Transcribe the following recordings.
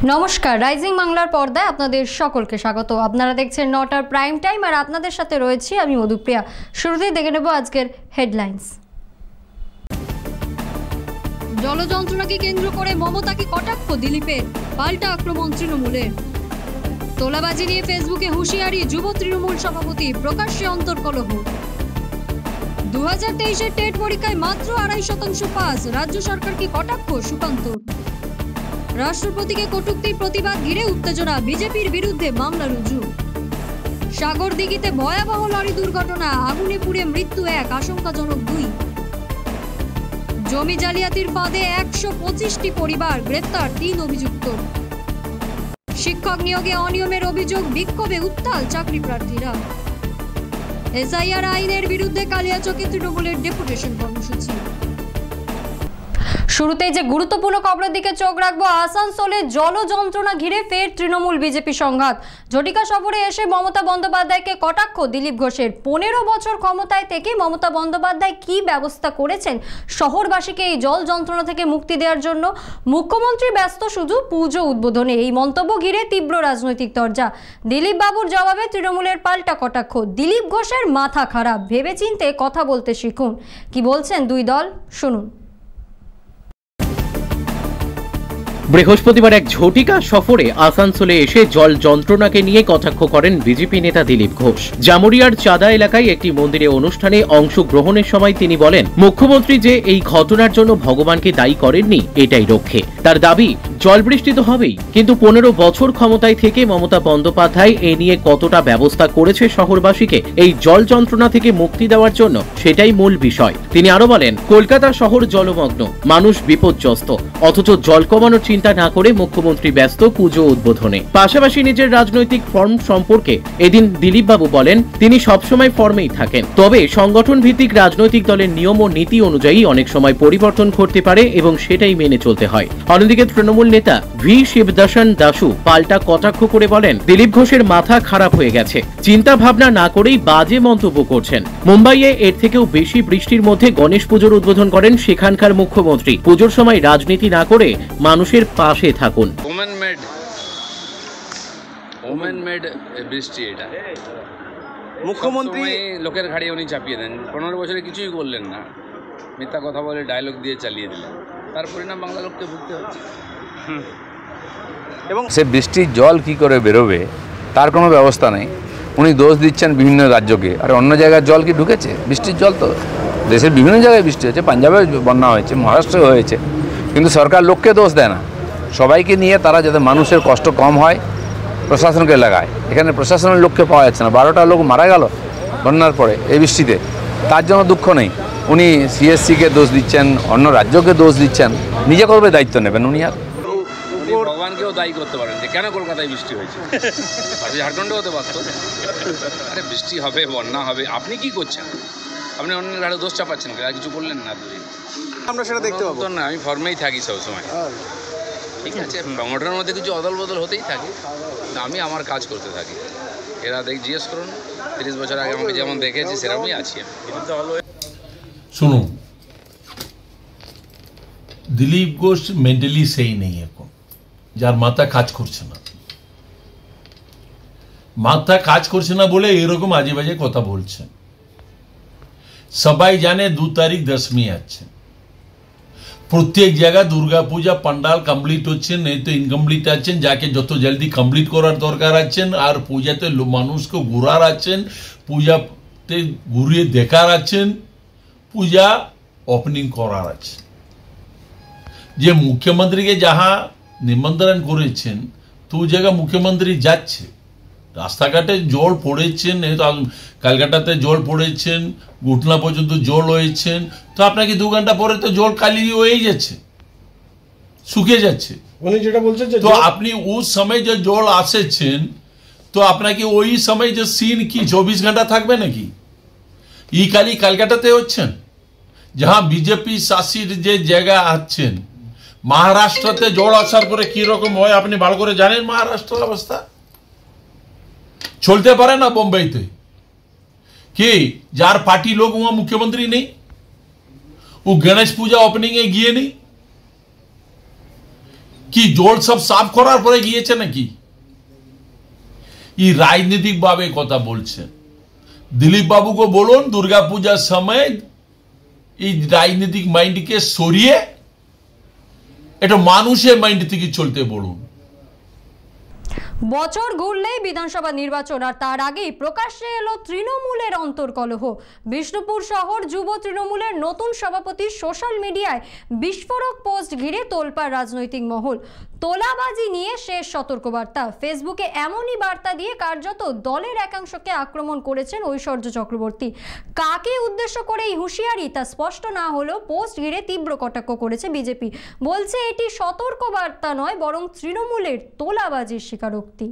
নমস্কার, রাইজিং বাংলার পর্দায় আপনাদের সকলকে স্বাগত। আপনারা দেখছেন 9টার প্রাইম টাইম, আর আপনাদের সাথে রয়েছি আমি মধুপ্রিয়া। শুরুতেই দেখে নেব আজকের হেডলাইন্স। জলযন্ত্রণাকে কেন্দ্র করে মমতাকে কটাক্ষ দিলীপের, পাল্টা আক্রমণ তৃণমূলের। তোলাবাজি নিয়ে ফেসবুকে হুঁশিয়ারি যুব তৃণমূল সভাপতি, প্রকাশ্যে অন্তর্কলহ। 2023-এর টেট পরীক্ষায় মাত্র 2.5% পাস, রাজ্য সরকারকে কটাক্ষ সুকান্তর। রাষ্ট্রপতিকে কটূক্তির প্রতিবাদ ঘিরে উত্তেজনা, বিজেপির বিরুদ্ধে মামলা রুজু। সাগরদিঘিতে ভয়াবহ লরি দুর্ঘটনা, আগুনে পুড়ে মৃত্যু 1, আশঙ্কাজনক 2। জমি জালিয়াতির ফাঁদে 125টি পরিবার, গ্রেপ্তার 3 অভিযুক্ত। শিক্ষক নিয়োগে অনিয়মের অভিযোগ, বিক্ষোভে উত্তাল চাকরি প্রার্থীরা। এসআইআর আইনের বিরুদ্ধে কালিয়াচকে তৃণমূলের ডেপুটেশন কর্মসূচি। শুরুতেই যে গুরুত্বপূর্ণ খবরের দিকে চোখ রাখবো। আসানসোলে জল যন্ত্রণা ঘিরে ফের তৃণমূল বিজেপি সংঘাত। ঝটিকা সফরে এসে মমতা বন্দ্যোপাধ্যায়কে কটাক্ষ দিলীপ ঘোষের। 15 বছর ক্ষমতায় থেকে মমতা বন্দ্যোপাধ্যায় কি ব্যবস্থা করেছেন শহরবাসীকে এই জল যন্ত্রণা থেকে মুক্তি দেওয়ার জন্য? মুখ্যমন্ত্রী ব্যস্ত শুধু পুজো উদ্বোধনে। এই মন্তব্য ঘিরে তীব্র রাজনৈতিক তরজা। দিলীপ বাবুর জবাবে তৃণমূলের পাল্টা কটাক্ষ। দিলীপ ঘোষের মাথা খারাপ, ভেবেচিন্তে কথা বলতে শিখুন। কি বলছেন দুই দল, শুনুন। বৃহস্পতিবার এক ঝটিকা সফরে আসানসোলে এসে জল যন্ত্রণাকে নিয়ে কটাক্ষ করেন বিজেপি নেতা দিলীপ ঘোষ। জামুরিয়ার চাঁদা এলাকায় একটি মন্দিরে অনুষ্ঠানে অংশগ্রহণের সময় তিনি বলেন, মুখ্যমন্ত্রী যে এই ঘটনার জন্য ভগবানকে দায়ী করেননি, এটাই রক্ষে। তার দাবি, জল বৃষ্টি তো হবেই, কিন্তু 15 বছর ক্ষমতায় থেকে মমতা বন্দ্যোপাধ্যায় এ নিয়ে কতটা ব্যবস্থা করেছে শহরবাসীকে এই জল যন্ত্রণা থেকে মুক্তি দেওয়ার জন্য, সেটাই মূল বিষয়। তিনি আরো বলেন, কলকাতা শহর জলমগ্ন, মানুষ বিপর্যস্ত, অথচ জল কমানোর চিন্তা না করে মুখ্যমন্ত্রী ব্যস্ত পুজো উদ্বোধনে। পাশাপাশি নিজের রাজনৈতিক ফর্ম সম্পর্কে এদিন দিলীপ বাবু বলেন, তিনি সবসময় ফর্মেই থাকেন, তবে সংগঠন ভিত্তিক রাজনৈতিক দলের নিয়ম ও নীতি অনুযায়ী অনেক সময় পরিবর্তন ঘটতে পারে এবং সেটাই মেনে চলতে হয়। অন্যদিকে তৃণমূল নেতা ভি শিবদর্শন দাসু পাল্টা কটাক্ষ করে বলেন, দিলীপ ঘোষের মাথা খারাপ হয়ে গেছে, চিন্তা ভাবনা না করেই বাজে মন্তব্য করছেন। মুম্বাইয়ে এর থেকেও বেশি বৃষ্টির মধ্যে গণেশ পুজোর উদ্বোধন করেন সেখানকার মুখ্যমন্ত্রী। পুজোর সময় রাজনীতি না করে মানুষের পাশে থাকুন। ওমেন মেড বৃষ্টি, এটা মুখ্যমন্ত্রী লোকের ঘাড়ি উনি চাপিয়ে দেন। 15 বছরে কিছুই করলেন না, মিথ্যা কথা বলে ডায়লগ দিয়ে চালিয়ে দিলেন, তার পরিণাম বাংলা লোককে ভুগতে হচ্ছে। এবং সে বৃষ্টির জল কি করে বেরোবে তার কোনো ব্যবস্থা নেই। উনি দোষ দিচ্ছেন বিভিন্ন রাজ্যকে, আর অন্য জায়গার জল কি ঢুকেছে? বৃষ্টির জল তো দেশের বিভিন্ন জায়গায় বৃষ্টি হয়েছে, পাঞ্জাবে বন্যা হয়েছে, মহারাষ্ট্রে হয়েছে, কিন্তু সরকার লোককে দোষ দেয় না, সবাইকে নিয়ে তারা যাতে মানুষের কষ্ট কম হয় প্রশাসনকে লাগায়। এখানে প্রশাসনের লোককে পাওয়া যাচ্ছে না। 12টা লোক মারা গেল বন্যার পরে এই বৃষ্টিতে, তার জন্য দুঃখ নেই। উনি সিএসসিকে দোষ দিচ্ছেন, অন্য রাজ্যকে দোষ দিচ্ছেন, নিজে করবে দায়িত্ব নেবেন উনি? আর ভগবানকেও দায়ী করতে পারেন যে কেন কলকাতায় বৃষ্টি হয়েছে, ঝাড়খণ্ডে হতে পারত। আরে বৃষ্টি হবে, বন্যা হবে, আপনি কি করছেন? আপনি অন্যের ঘাড়ে দোষ চাপাচ্ছেন, আর কিছু করলেন না। আমরা সেটা দেখতে পাবো না, আমি ফর্মেই থাকি সবসময়, ঠিক আছে? সংগঠনের মধ্যে কিছু অদল বদল হতেই থাকে, আমি আমার কাজ করতে থাকি। এরা জিজ্ঞেস করুন, 30 বছর আগে আমাকে যেমন দেখেছি সেরকমই আছি আমি। শুনুন, দিলীপ ঘোষ মেন্টালি সেই নেই এখন, যার মাথা কাজ করছে না। মাথা কাজ করছে না বলে এরকম আজে বাজে কথা বলছেন। সবাই জানে 2 তারিখ দশমী আছে, প্রত্যেক জায়গায় দুর্গা পূজা পান্ডাল কমপ্লিট হচ্ছে, নেই তো ইনকমপ্লিট আছেন, যাকে যত জলদি কমপ্লিট করার দরকার আছেন। আর পূজাতে মানুষকে ঘুরার আছেন, পূজাতে ঘুরিয়ে দেখার আছেন, পূজা ওপেনিং করার আছে। যে মুখ্যমন্ত্রীকে যাহা নিমন্ত্রণ করেছেন, তো ওই জায়গা মুখ্যমন্ত্রী যাচ্ছে। রাস্তাঘাটে জল পড়েছেন, ক্যালকাটাতে জল পড়েছেন, ঘটনা পর্যন্ত জল হয়েছেন, তো আপনাকে 2 ঘন্টা পরে তো জল খালি হয়ে যাচ্ছে, শুকিয়ে যাচ্ছে। উনি যেটা বলছেন যে তো আপনি ওই সময় যে জল আসেছেন, তো আপনাকে ওই সময় যে সিন কি 24 ঘন্টা থাকবে নাকি? ই খালি ক্যালকাটাতে হচ্ছেন, যাহা বিজেপি শাসিত যে জায়গা আছেন। মহারাষ্ট্রতে জল আসার পরে কি রকম হয় আপনি ভালো করে জানেন। মহারাষ্ট্রের অবস্থা চলতে পারে না। বোম্বাইতে কি যার পার্টি লোক वहां मुख्यमंत्री नहीं, वो गणेश पूजा ओपनिंग है गए नहीं। কি জল সব সাফ করার পরে গিয়েছে নাকি? এই রাজনৈতিক ভাবে কথা বলছেন। দিলীপ বাবুকে বলুন দুর্গা পূজার সময় এই রাজনৈতিক মাইন্ডকে সরিয়ে এটা মানুষের মাইন্ড থেকে চলতে বলুন। বছর ঘুরলেই বিধানসভা নির্বাচন, আর তার আগেই প্রকাশ্যে এলো তৃণমূলের অন্তর্কলহ। বিষ্ণুপুর শহর যুব তৃণমূলের নতুন সভাপতির সোশ্যাল মিডিয়ায় বিস্ফোরক পোস্ট ঘিরে তোলপাড় রাজনৈতিক মহল। তোলাবাজি নিয়ে শেষ সতর্কবার্তা। ফেসবুকে এমনই বার্তা দিয়ে কার্যত দলের একাংশকে আক্রমণ করেছেন ঐশ্বর্য চক্রবর্তী। কাকে উদ্দেশ্য করে এই হুঁশিয়ারি তা স্পষ্ট না হলেও পোস্ট ঘিরে তীব্র কটাক্ষ করেছে বিজেপি। বলছে এটি সতর্কবার্তা নয়, বরং তৃণমূলের তোলাবাজির স্বীকারোক্তি।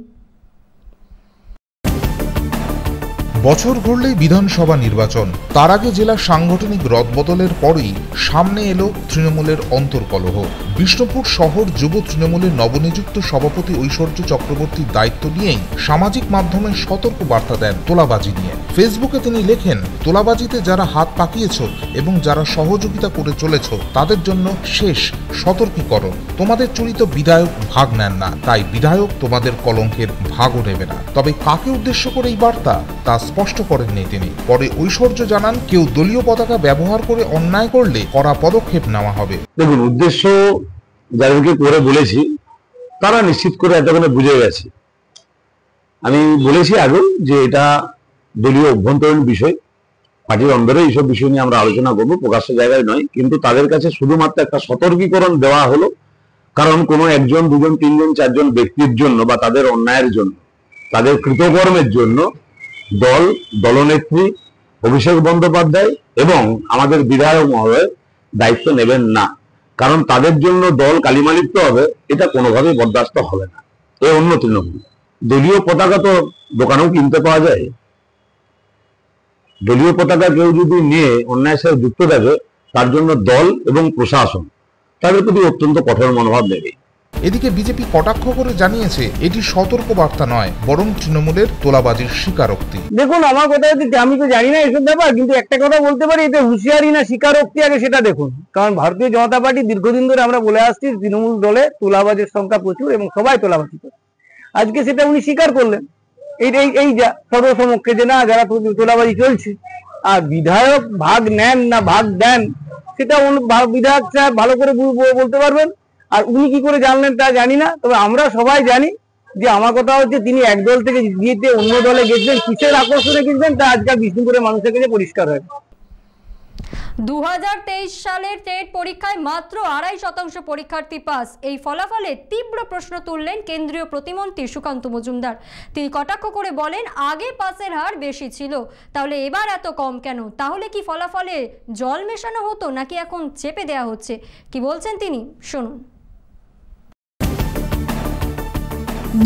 বছর ঘুরলেই বিধানসভা নির্বাচন, তার আগে জেলার সাংগঠনিক রদবদলের পরেই সামনে এলো তৃণমূলের অন্তর্কলহ। বিষ্ণুপুর শহর যুব তৃণমূলের নবনিযুক্ত সভাপতি ঐশ্বর্য চক্রবর্তীর দায়িত্ব নিয়েই সামাজিক মাধ্যমে সতর্ক বার্তা দেন তোলাবাজি নিয়ে। ফেসবুকে তিনি লেখেন, তোলাবাজিতে যারা হাত পাকিয়েছ এবং যারা সহযোগিতা করে চলেছ তাদের জন্য শেষ সতর্কীকরণ। তোমাদের চরিত বিধায়ক ভাগ নেন না, তাই বিধায়ক তোমাদের কলঙ্কের ভাগও নেবে না। তবে কাকে উদ্দেশ্য করে এই বার্তা তা স্পষ্ট করেননি তিনি। পরে ঐশ্বর্য জানান, কেউ দলীয় পতাকা ব্যবহার করে অন্যায় করলে কড়া পদক্ষেপ নেওয়া হবে। দেখুন, উদ্দেশ্য যাদেরকে করে বলেছি তারা নিশ্চিত করে এতক্ষণে বুঝে গেছে। আমি বলেছি আগেও যে এটা দলীয় অভ্যন্তরীণ বিষয়, পার্টির অন্দরে এইসব বিষয় নিয়ে আমরা আলোচনা করবো, প্রকাশ্য জায়গায় নয়। কিন্তু তাদের কাছে শুধুমাত্র একটা সতর্কীকরণ দেওয়া হলো, কারণ কোনো একজন, দুজন, তিনজন, চারজন ব্যক্তির জন্য বা তাদের অন্যায়ের জন্য, তাদের কৃতকর্মের জন্য দল, দলনেত্রী অভিষেক বন্দ্যোপাধ্যায় এবং আমাদের বিধায়ক মহোদয় দায়িত্ব নেবেন না। কারণ তাদের জন্য দল কালিমালিপ্ত হবে, এটা কোনোভাবেই বরদাস্ত হবে না। এ অন্য তৃণমূল। দলীয় পতাকা তো দোকানেও কিনতে পাওয়া যায়। দলীয় পতাকা কেউ যদি নিয়ে অন্যায়ের সাথে যুক্ত থাকে, তার জন্য দল এবং প্রশাসন তাদের প্রতি অত্যন্ত কঠোর মনোভাব নেবে। এদিকে বিজেপি কটাক্ষ করে জানিয়েছে, এটি সতর্ক বার্তা নয়, বরং তৃণমূলের তোলাবাজির স্বীকারোক্তি। দেখুন, আমার কথা হচ্ছে, আমি তো জানি না এসব ব্যাপার, কিন্তু একটা কথা বলতে পারি, এটা হুঁশিয়ারি না স্বীকারোক্তি আগে সেটা দেখুন। কারণ ভারতীয় জনতা পার্টি দীর্ঘদিন ধরে আমরা বলে আসছি, তৃণমূল দলে তোলাবাজের সংখ্যা প্রচুর এবং সবাই তোলাবাজি করে। আজকে সেটা উনি স্বীকার করলেন এই যা সর্বসমক্ষে, যে না, যারা তোলাবাজি চলছে। আর বিধায়ক ভাগ নেন না ভাগ দেন, সেটা বিধায়ক সাহেব ভালো করে বলতে পারবেন। আর উনি কি করে জানলেন তা জানি না, তবে আমরা সবাই জানি যে আমার কথা হচ্ছে, তিনি এক দল থেকে গিয়ে অন্য দলে গেছিলেন, কিসের আকর্ষণে গেছিলেন তা আজকাল বিষ্ণুপুরের মানুষের কাছে পরিষ্কার হয়। 2023 সালের টেট পরীক্ষায় মাত্র 2.5% পরীক্ষার্থী পাস। এই ফলাফলে তীব্র প্রশ্ন তুললেন কেন্দ্রীয় প্রতিমন্ত্রী সুকান্ত মজুমদার। তিনি কটাক্ষ করে বলেন, আগে পাসের হার বেশি ছিল, তাহলে এবার এত কম কেন? তাহলে কি ফলাফলে জল মেশানো হতো, নাকি এখন চেপে দেওয়া হচ্ছে? কি বলছেন তিনি, শুনুন।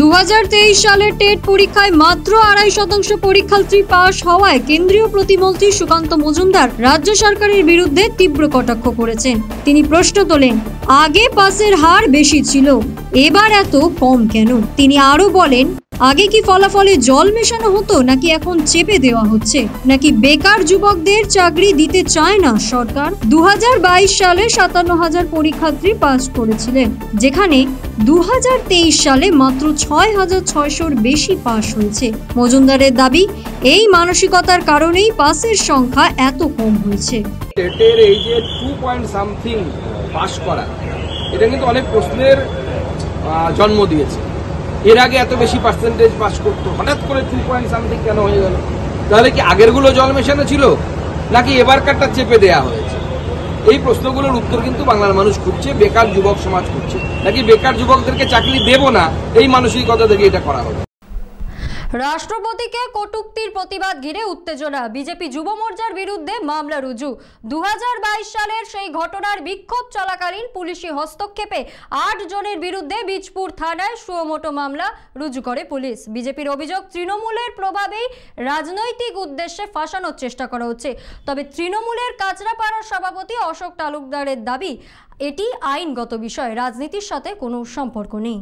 2023 সালের টেট পরীক্ষায় মাত্র 2.5% পরীক্ষার্থী পাস হওয়ায় কেন্দ্রীয় প্রতিমন্ত্রী সুকান্ত মজুমদার রাজ্য সরকারের বিরুদ্ধে তীব্র কটাক্ষ করেছেন। তিনি প্রশ্ন তোলেন, আগে পাসের হার বেশি ছিল, এবার এত কম কেন? তিনি আরো বলেন, আগে কি ফলাফলে জল মেশানো হতো, নাকি এখন চেপে দেওয়া হচ্ছে? নাকি বেকার যুবকদের চাকরি দিতে চায় না সরকার? 2022 সালে 57,000 পরীক্ষার্থী পাস করেছিলেন, যেখানে 2023 সালে মাত্র 6,600-র বেশি পাস হয়েছে। মজুমদারের দাবি, এই মানসিকতার কারণেই পাসের সংখ্যা এত কম হয়েছে। টেটের এই যে 2.something পাস করা, এটা কিন্তু অনেক প্রশ্নের জন্ম দিয়েছে। এর আগে এত বেশি পার্সেন্টেজ পাস করতো, হঠাৎ করে 2.something কেন হয়ে গেল? তাহলে কি আগেরগুলো জল মেশানো ছিল, নাকি এবারকারটা চেপে দেয়া হয়েছে? এই প্রশ্নগুলোর উত্তর কিন্তু বাংলার মানুষ খুঁজছে, বেকার যুবক সমাজ খুঁজছে। নাকি বেকার যুবকদেরকে চাকরি দেব না, এই মানসিকতা থেকে এটা করা হবে। রাষ্ট্রপতিকে কটূক্তির প্রতিবাদ ঘিরে উত্তেজনা। বিজেপি যুব মোর্চার বিরুদ্ধে মামলা রুজু। 2022 সালের সেই ঘটনার বিক্ষোভ চলাকালীন পুলিশি হস্তক্ষেপে 8 জনের বিরুদ্ধে বীজপুর থানায় সুমোটো মামলা রুজু করে পুলিশ। বিজেপির অভিযোগ, তৃণমূলের প্রভাবেই রাজনৈতিক উদ্দেশ্যে ফাঁসানোর চেষ্টা করা হচ্ছে। তবে তৃণমূলের কাঁচরাপাড়ার সভাপতি অশোক তালুকদারের দাবি, এটি আইনগত বিষয়, রাজনীতির সাথে কোনো সম্পর্ক নেই।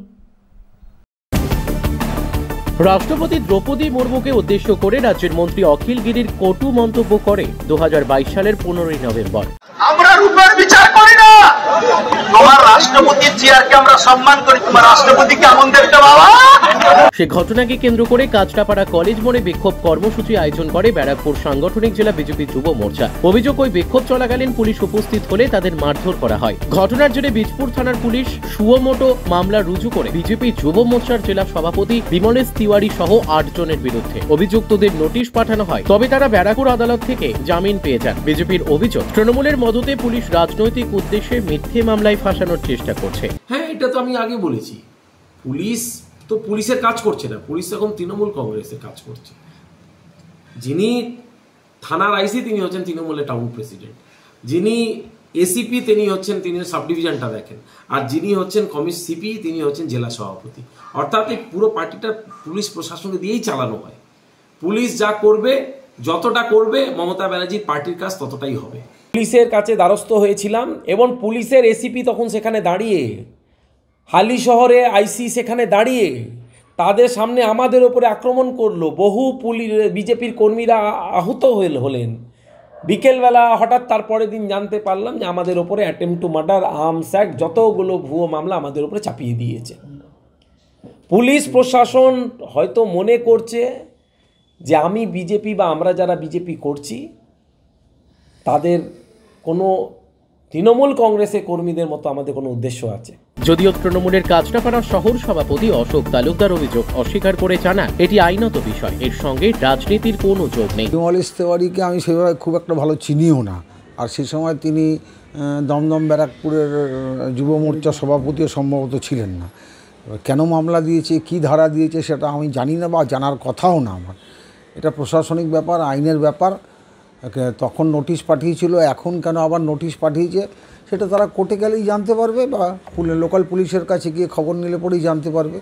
রাষ্ট্রপতি দ্রৌপদী মুর্মুকে উদ্দেশ্য করে রাজ্যের মন্ত্রী অখিল গিরির কটু মন্তব্য করে 2022 সালের 15ই নভেম্বর। আমরা রূপের বিচার করি না, তোমার রাষ্ট্রপতির চেয়ারকে আমরা সম্মান করি, তোমার রাষ্ট্রপতি কেমন দেখতে বাবা। সে ঘটনাকে কেন্দ্র করে কাঁচরাপাড়া কলেজ মোড়ে বিক্ষোভ কর্মসূচি আয়োজন করে ব্যারাকপুর সাংগঠনিক জেলা বিজেপি যুব মোর্চা। অভিযোগ, ওই বিক্ষোভ চলাকালীন পুলিশ উপস্থিত হলে তাদের মারধর করা হয়। ঘটনার জেরে বীজপুর থানার পুলিশ সুমোটো মামলা রুজু করে বিজেপি যুব মোর্চার জেলা সভাপতি বিমলেশ তিওয়ারি সহ 8 জনের বিরুদ্ধে। অভিযুক্তদের নোটিশ পাঠানো হয়, তবে তারা ব্যারাকপুর আদালত থেকে জামিন পেয়ে যান। বিজেপির অভিযোগ, তৃণমূলের মদতে পুলিশ রাজনৈতিক উদ্দেশ্যে মিথ্যে মামলায় ফাঁসানোর চেষ্টা করছে। হ্যাঁ, এটা তো আমি আগে বলেছি, পুলিশ তো পুলিশের কাজ করছে না, পুলিশ এখন তৃণমূল কংগ্রেসের কাজ করছে। যিনি থানার আইসি তিনি হচ্ছেন তৃণমূলের টাউন প্রেসিডেন্ট, যিনি এসিপি তিনি হচ্ছেন, তিনি সাব ডিভিশনটা দেখেন, আর যিনি হচ্ছেন সিপি তিনি হচ্ছেন জেলা সভাপতি। অর্থাৎ এই পুরো পার্টিটা পুলিশ প্রশাসনকে দিয়েই চালানো হয়। পুলিশ যা করবে, যতটা করবে মমতা ব্যানার্জির পার্টির কাজ ততটাই হবে। পুলিশের কাছে দ্বারস্থ হয়েছিলাম এবং পুলিশের এসিপি তখন সেখানে দাঁড়িয়ে, হালি শহরে আইসি সেখানে দাঁড়িয়ে তাদের সামনে আমাদের ওপরে আক্রমণ করলো। বহু বিজেপির কর্মীরা আহত হলেন। বিকেলবেলা হঠাৎ তারপরের দিন জানতে পারলাম যে আমাদের ওপরে attempt to murder, arms act, যতগুলো ভুয়ো মামলা আমাদের ওপরে চাপিয়ে দিয়েছে। পুলিশ প্রশাসন হয়তো মনে করছে যে আমি বিজেপি বা আমরা যারা বিজেপি করছি তাদের কোনো তৃণমূল কংগ্রেসের কর্মীদের মতো আমাদের কোনো উদ্দেশ্য আছে। যদিও তৃণমূলের কাঁচরাপাড়া শহর সভাপতি অশোক তালুকদার অভিযোগ অস্বীকার করে জানান, এটি আইনত বিষয়, এর সঙ্গে রাজনীতির কোনো যোগ নেই। বিমলেশ তিওয়ারিকে আমি সেভাবে খুব একটা ভালো চিনিও না, আর সে সময় তিনি দমদম ব্যারাকপুরের যুব মোর্চা সভাপতিও সম্ভবত ছিলেন না। কেন মামলা দিয়েছে, কি ধারা দিয়েছে সেটা আমি জানি না বা জানার কথাও না আমার। এটা প্রশাসনিক ব্যাপার, আইনের ব্যাপার। তখন নোটিশ পাঠিয়েছিল, এখন কেন আবার নোটিশ পাঠিয়েছে সেটা তারা কোর্টে গেলেই জানতে পারবে বা লোকাল পুলিশের কাছে গিয়ে খবর নিলে পরেই জানতে পারবে।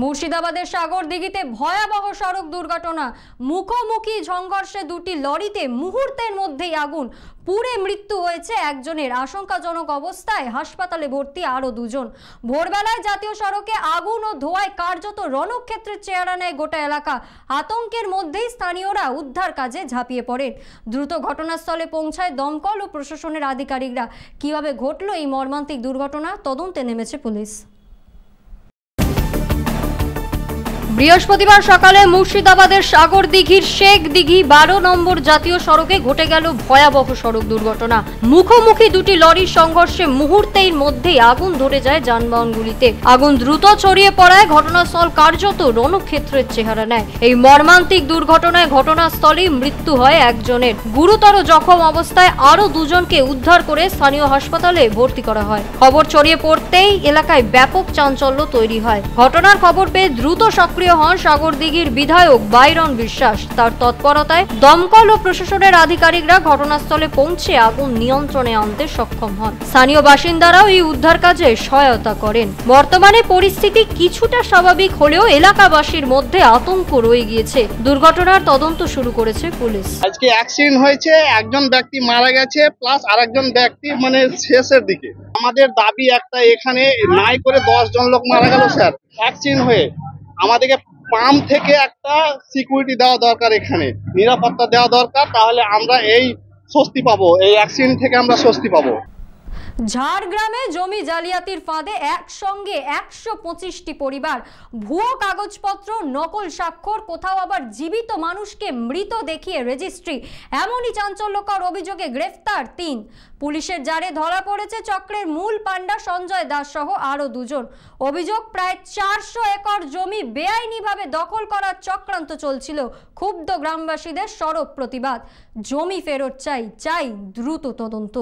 মুর্শিদাবাদের সাগরদিঘিতে ভয়াবহ সড়ক দুর্ঘটনা। মুখোমুখি সংঘর্ষে দুটি লরিতে মুহূর্তের মধ্যেই আগুন, পুড়ে মৃত্যু হয়েছে একজনের। আশঙ্কাজনক অবস্থায় হাসপাতালে ভর্তি আরও 2 জন। ভোরবেলায় জাতীয় সড়কে আগুন ও ধোঁয়ায় কার্যত রণক্ষেত্রের চেহারা নেয় গোটা এলাকা। আতঙ্কের মধ্যেই স্থানীয়রা উদ্ধার কাজে ঝাঁপিয়ে পড়েন। দ্রুত ঘটনাস্থলে পৌঁছায় দমকল ও প্রশাসনের আধিকারিকরা। কিভাবে ঘটল এই মর্মান্তিক দুর্ঘটনা, তদন্তে নেমেছে পুলিশ। বৃহস্পতিবার সকালে মুর্শিদাবাদের সাগরদিঘির শেখ দিঘি 12 নম্বর জাতীয় সড়কে ঘটে গেল ভয়াবহ সড়ক দুর্ঘটনা। মুখোমুখি দুটি লরির সংঘর্ষে মুহূর্তের মধ্যেই আগুন ধরে যায় যানবাহনগুলিতে। আগুন দ্রুত ছড়িয়ে পড়ায় ঘটনাস্থল কার্যত রণক্ষেত্রের চেহারা নেয়। এই মর্মান্তিক দুর্ঘটনায় ঘটনাস্থলেই মৃত্যু হয় একজনের। গুরুতর জখম অবস্থায় আরও 2 জনকে উদ্ধার করে স্থানীয় হাসপাতালে ভর্তি করা হয়। খবর ছড়িয়ে পড়তেই এলাকায় ব্যাপক চাঞ্চল্য তৈরি হয়। ঘটনার খবর পেয়ে দ্রুত সক্রিয় হন সাগরদিঘির বিধায়ক বাইরন বিশ্বাস। তার তৎপরতায় দমকল ও প্রশাসনের আধিকারিকরা ঘটনাস্থলে পৌঁছে আগুন নিয়ন্ত্রণে আনতে সক্ষম হন। স্থানীয় বাসিন্দারাও এই উদ্ধার কাজে সহায়তা করেন। বর্তমানে পরিস্থিতি কিছুটা স্বাভাবিক হলেও এলাকাবাসীর মধ্যে আতঙ্ক রয়ে গিয়েছে। দুর্ঘটনার তদন্ত শুরু করেছে পুলিশ। আজকে অ্যাক্সিডেন্ট হয়েছে, একজন ব্যক্তি মারা গেছে প্লাস আরেকজন ব্যক্তি শেষের দিকে। আমাদের দাবি একটা, এখানে নাই করে 10 জন লোক মারা গেল স্যার অ্যাক্সিডেন্ট হয়ে। আমাদেরকে পাম্প থেকে একটা সিকিউরিটি দেওয়া দরকার, এখানে নিরাপত্তা দেওয়া দরকার, তাহলে আমরা এই স্বস্তি পাবো, এই অ্যাক্সিডেন্ট থেকে আমরা স্বস্তি পাবো। ঝাড়গ্রামে জমি জালিয়াতির ফাঁদে একসঙ্গে 125টি পরিবার। ভুয়ো কাগজপত্র, নকল স্বাক্ষর, কোথাও আবার জীবিত মানুষকে মৃত দেখিয়ে রেজিস্ট্রি। এমনই চাঞ্চল্যকর অভিযোগে গ্রেফতার 3। পুলিশের জালে ধরা পড়েছে চক্রের মূল পাণ্ডা সঞ্জয় দাস সহ আরও 2 জন। অভিযোগ, প্রায় 400 একর জমি বেআইনিভাবে দখল করার চক্রান্ত চলছিল। ক্ষুব্ধ গ্রামবাসীদের সরব প্রতিবাদ। জমি ফেরত চাই দ্রুত তদন্ত।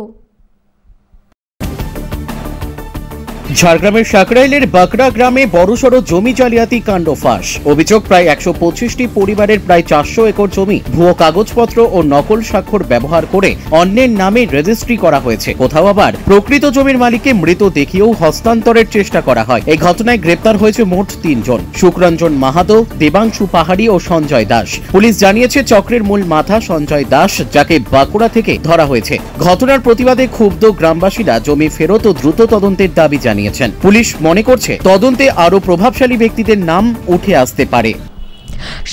ঝাড়গ্রামের সাকরাইলের বাকড়া গ্রামে বড়সড় জমি জালিয়াতি কাণ্ড ফাঁস। অভিযোগ, প্রায় 125টি পরিবারের প্রায় 400 একর জমি ভুয়ো কাগজপত্র ও নকল স্বাক্ষর ব্যবহার করে অন্যের নামে রেজিস্ট্রি করা হয়েছে। কোথাও আবার প্রকৃত জমির মালিককে মৃত দেখিয়েও হস্তান্তরের চেষ্টা করা হয়। এই ঘটনায় গ্রেপ্তার হয়েছে মোট 3 জন, শুক্রঞ্জন মাহাতো, দেবাংশু পাহাড়ি ও সঞ্জয় দাস। পুলিশ জানিয়েছে চক্রের মূল মাথা সঞ্জয় দাস, যাকে বাঁকুড়া থেকে ধরা হয়েছে। ঘটনার প্রতিবাদে ক্ষুব্ধ গ্রামবাসীরা জমি ফেরত ও দ্রুত তদন্তের দাবি জানিয়েছেন। পুলিশ মনে করছে তদন্তে আরো প্রভাবশালী ব্যক্তিদের নাম উঠে আসতে পারে।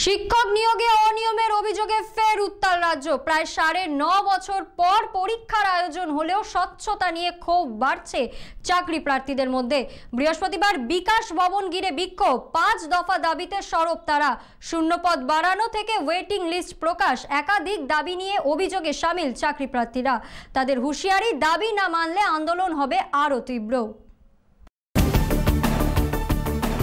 শিক্ষক নিয়োগে অনিয়মের অভিযোগে ফের ফের উত্তাল রাজ্য। প্রায় 9.5 বছর পর পরীক্ষার আয়োজন হলেও স্বচ্ছতা নিয়ে ক্ষোভ বাড়ছে চাকরি প্রার্থীদের মধ্যে। বৃহস্পতিবার বিকাশ ভবন ঘিরে বিক্ষোভ, 5 দফা দাবিতে সরব তারা। শূন্যপদ বাড়ানো থেকে ওয়েটিং লিস্ট প্রকাশ, একাধিক দাবি নিয়ে অভিযোগে সামিল চাকরি প্রার্থীরা। তাদের হুঁশিয়ারি, দাবি না মানলে আন্দোলন হবে আরও তীব্র।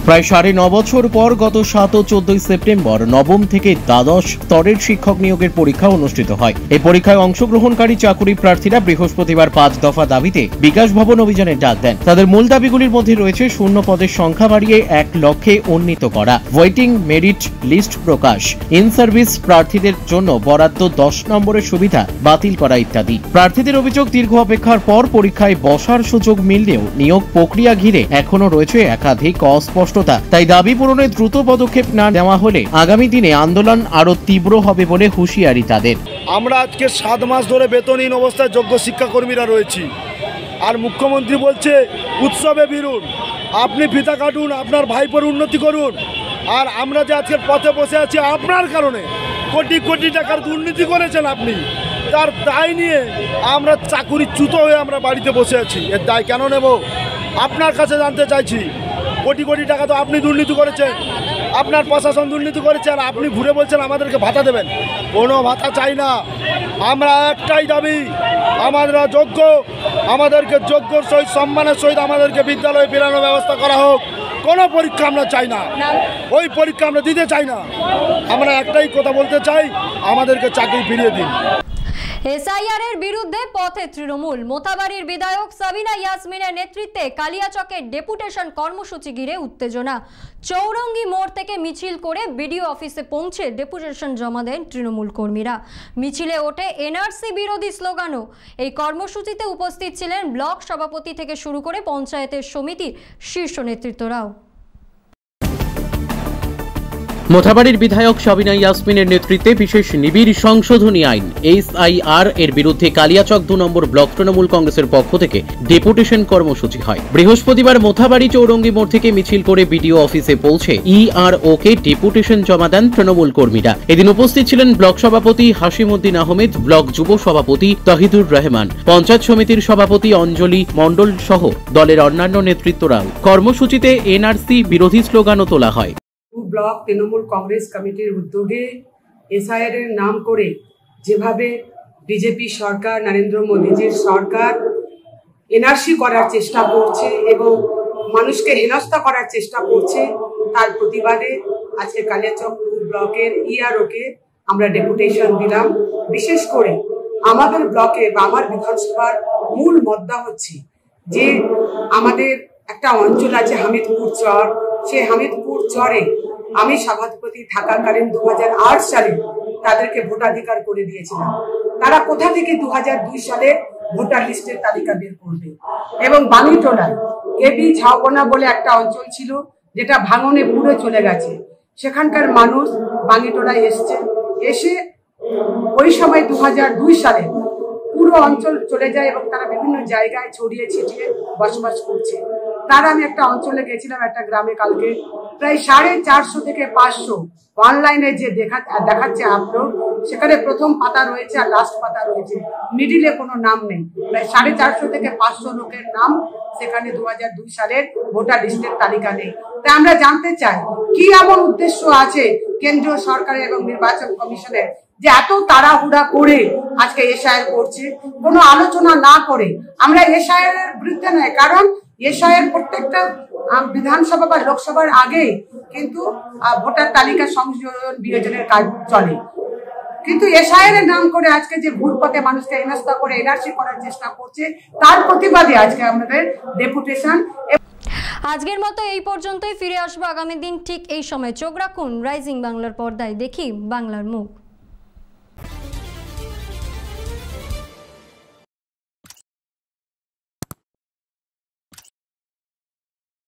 প্রায় 9.5 বছর পর গত 7 ও 14 সেপ্টেম্বর নবম থেকে দ্বাদশ স্তরের শিক্ষক নিয়োগের পরীক্ষা অনুষ্ঠিত হয়। এই পরীক্ষায় অংশগ্রহণকারী চাকরি প্রার্থীরা বৃহস্পতিবার 5 দফা দাবিতে বিকাশ ভবন অভিযানের ডাক দেন। তাদের মূল দাবিগুলির মধ্যে রয়েছে শূন্য পদের সংখ্যা বাড়িয়ে 1 লক্ষে উন্নীত করা, ওয়েটিং মেরিট লিস্ট প্রকাশ, ইন সার্ভিস প্রার্থীদের জন্য বরাদ্দ 10 নম্বরের সুবিধা বাতিল করা ইত্যাদি। প্রার্থীদের অভিযোগ, দীর্ঘ অপেক্ষার পর পরীক্ষায় বসার সুযোগ মিললেও নিয়োগ প্রক্রিয়া ঘিরে এখনো রয়েছে একাধিক অস্পষ্ট। তাই দাবি পূরণে দ্রুত পদক্ষেপ না নেওয়া হলে আগামী দিনে আন্দোলন আরো তীব্র হবে বলে হুঁশিয়ারি তাদের। আমরা আজকে 7 মাস ধরে বেতনহীন অবস্থায় যোগ্য শিক্ষাকর্মীরা রয়েছি, আর মুখ্যমন্ত্রী বলছে উৎসবে বিরুন, আপনি ফিতা কাটুন, আপনার ভাইপোর উন্নতি করুন। আর আমরা যে আজকের পথে বসে আছি আপনার কারণে, কোটি কোটি টাকার দুর্নীতি করেছেন আপনি, তার দায় নিয়ে আমরা চাকুরিচ্যুত হয়ে আমরা বাড়িতে বসে আছি। এর দায় কেন নেব? আপনার কাছে জানতে চাইছি। কোটি কোটি টাকা তো আপনি দুর্নীতি করেছেন, আপনার প্রশাসন দুর্নীতি করেছে, আর আপনি ঘুরে বলছেন আমাদেরকে ভাতা দেবেন। কোনো ভাতা চাই না, আমরা একটাই দাবি, আমরা যোগ্য, আমাদেরকে যোগ্যর সহিত সম্মানের সহিত আমাদেরকে বিদ্যালয়ে ফেরানোর ব্যবস্থা করা হোক। কোনো পরীক্ষা আমরা চাই না, ওই পরীক্ষা আমরা দিতে চাই না। আমরা একটাই কথা বলতে চাই, আমাদেরকে চাকরি ফিরিয়ে দিন। এসআইআর এর বিরুদ্ধে পথে তৃণমূল। মোথাবাড়ির বিধায়ক সাবিনা ইয়াসমিনের নেতৃত্বে কালিয়াচকের ডেপুটেশন কর্মসূচি ঘিরে উত্তেজনা। চৌরঙ্গি মোড় থেকে মিছিল করে বিডিও অফিসে পৌঁছে ডেপুটেশন জমা দেন তৃণমূল কর্মীরা। মিছিলে ওঠে এনআরসি বিরোধী স্লোগানও। এই কর্মসূচিতে উপস্থিত ছিলেন ব্লক সভাপতি থেকে শুরু করে পঞ্চায়েতের সমিতির শীর্ষ নেতৃত্বরাও। মোথাবাড়ির বিধায়ক সাবিনা ইয়াসমিনের নেতৃত্বে বিশেষ নিবিড় সংশোধনী আইন এসআইআর এর বিরুদ্ধে কালিয়াচক 2 নম্বর ব্লক তৃণমূল কংগ্রেসের পক্ষ থেকে ডেপুটেশন কর্মসূচি হয়। বৃহস্পতিবার মোথাবাড়ি চৌরঙ্গি মোড় থেকে মিছিল করে বিডিও অফিসে পৌঁছে ইআরও কে ডেপুটেশন জমা দেন তৃণমূল কর্মীরা। এদিন উপস্থিত ছিলেন ব্লক সভাপতি হাসিমউদ্দিন আহমেদ, ব্লক যুব সভাপতি তহিদুর রহমান, পঞ্চায়েত সমিতির সভাপতি অঞ্জলি মণ্ডল সহ দলের অন্যান্য নেতৃত্বরাও। কর্মসূচিতে এনআরসি বিরোধী স্লোগানও তোলা হয়। ব্লক তৃণমূল কংগ্রেস কমিটির উদ্যোগে এসআইআর এর নাম করে যেভাবে বিজেপি সরকার, নরেন্দ্র মোদীজির সরকার এনআরসি করার চেষ্টা করছে এবং মানুষকে হেনস্থা করার চেষ্টা করছে, তার প্রতিবাদে আজকে কালিয়াচক ব্লকের ইআরওকে আমরা ডেপুটেশন দিলাম। বিশেষ করে আমাদের ব্লকে বা আমার বিধানসভার মূল মুদ্দা হচ্ছে যে আমাদের একটা অঞ্চল আছে হামিদপুর চর, সেই হামিদপুর চরে আমি সভাপতি থাকাকালীন 2008 সালে তাদেরকে ভোটাধিকার করে দিয়েছিলাম। তারা কোথা থেকে 2002 সালে ভোটার লিস্টের তালিকা বের করবে? এবং বাঙিটোলায় কেবি ঝাউকোনা বলে একটা অঞ্চল ছিল, যেটা ভাঙনে পুরো চলে গেছে। সেখানকার মানুষ বাঙিটোলায় এসে ওই সময় 2002 সালে পুরো অঞ্চল চলে যায় এবং তারা বিভিন্ন জায়গায় ছড়িয়ে ছিটিয়ে বসবাস করছে। তার আমি একটা অঞ্চলে গেছিলাম, একটা গ্রামে কালকে, প্রায় 450 থেকে 500 অনলাইনে যে দেখাচ্ছে আপলোড, সেখানে প্রথম পাতা রয়েছে আর লাস্ট পাতা রয়েছে, মিডিলে কোনো নাম নেই। প্রায় 450 থেকে 500 লোকের নাম সেখানে 2002 সালের ভোটার লিস্টের তালিকা নেই। তাই আমরা জানতে চাই কি এমন উদ্দেশ্য আছে কেন্দ্রীয় সরকারের এবং নির্বাচন কমিশনের যে এত তাড়াহুড়া করে আজকে এসআইআর করছে, কোনো আলোচনা না করে। আমরা এসআইআর এর বিরুদ্ধে নয়, কারণ এসআইআর প্রত্যেকটা বিধানসভা বা লোকসভার আগে কিন্তু ভোটার তালিকা সংযোজন বিয়োজনের কাজ চলে, কিন্তু এসআইআর এর নাম করে আজকে যে ভুল পথে মানুষকে হেনস্থা করে এনআরসি করার চেষ্টা করছে, তার প্রতিবাদে আজকে আমাদের ডেপুটেশন। আজকের মতো এই পর্যন্তই। ফিরে আসবো আগামী দিন ঠিক এই সময়। চোখ রাখুন রাইজিং বাংলার পর্দায়। দেখি বাংলার মুখ।